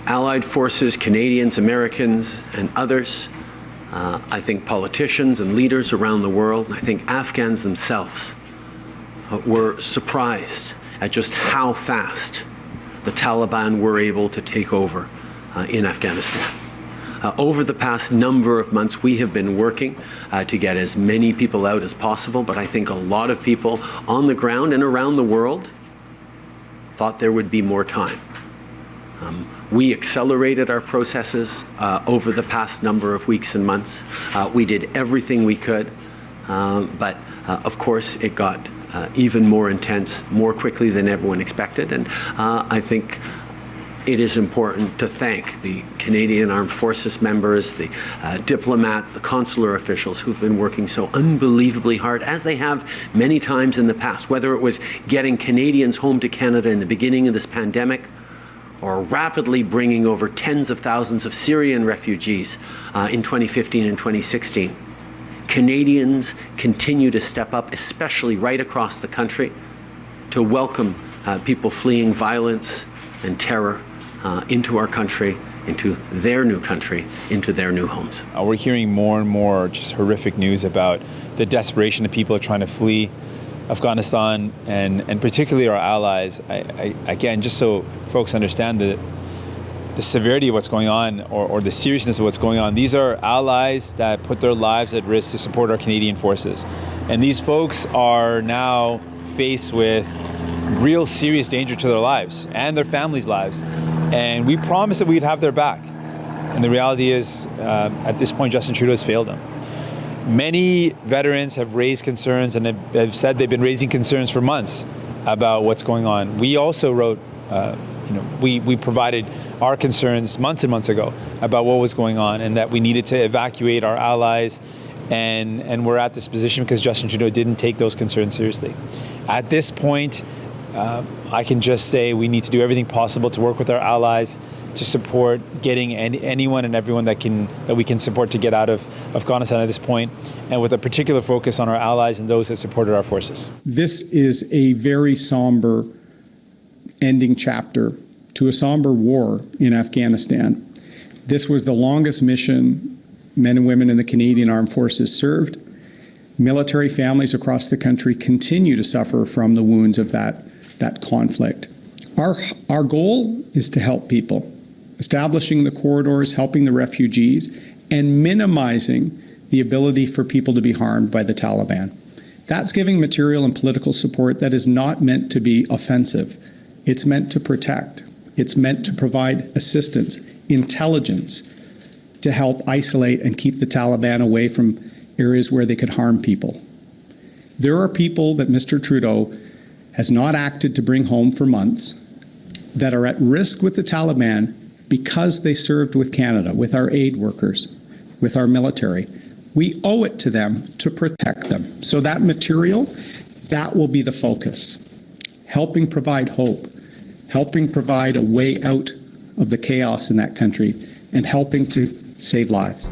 Allied forces, Canadians, Americans, and others. I think politicians and leaders around the world, and I think Afghans themselves were surprised at just how fast the Taliban were able to take over in Afghanistan. Over the past number of months, we have been working to get as many people out as possible, but I think a lot of people on the ground and around the world thought there would be more time. We accelerated our processes over the past number of weeks and months. We did everything we could, but of course it got even more intense, more quickly than everyone expected. And I think it is important to thank the Canadian Armed Forces members, the diplomats, the consular officials who've been working so unbelievably hard, as they have many times in the past, whether it was getting Canadians home to Canada in the beginning of this pandemic, or rapidly bringing over tens of thousands of Syrian refugees in 2015 and 2016. Canadians continue to step up, especially right across the country, to welcome people fleeing violence and terror into our country, into their new country, into their new homes. We're hearing more and more just horrific news about the desperation of people trying to flee Afghanistan, and particularly our allies. Again, just so folks understand the severity of what's going on, or the seriousness of what's going on, these are allies that put their lives at risk to support our Canadian forces. And these folks are now faced with real serious danger to their lives and their families' lives. And we promised that we'd have their back. And the reality is, at this point, Justin Trudeau has failed them. Many veterans have raised concerns and have said they've been raising concerns for months about what's going on. We also wrote, we provided our concerns months and months ago about what was going on, and that we needed to evacuate our allies, and we're at this position because Justin Trudeau didn't take those concerns seriously. At this point, I can just say we need to do everything possible to work with our allies to support getting anyone and everyone that we can support to get out of Afghanistan at this point, and with a particular focus on our allies and those that supported our forces. This is a very somber ending chapter to a somber war in Afghanistan. This was the longest mission men and women in the Canadian Armed Forces served. Military families across the country continue to suffer from the wounds of that conflict. Our goal is to help people, establishing the corridors, helping the refugees, and minimizing the ability for people to be harmed by the Taliban. That's giving material and political support that is not meant to be offensive. It's meant to protect. It's meant to provide assistance, intelligence, to help isolate and keep the Taliban away from areas where they could harm people. There are people that Mr. Trudeau has not acted to bring home for months that are at risk with the Taliban because they served with Canada, with our aid workers, with our military. We owe it to them to protect them. So that material, that will be the focus. Helping provide hope, helping provide a way out of the chaos in that country, and helping to save lives.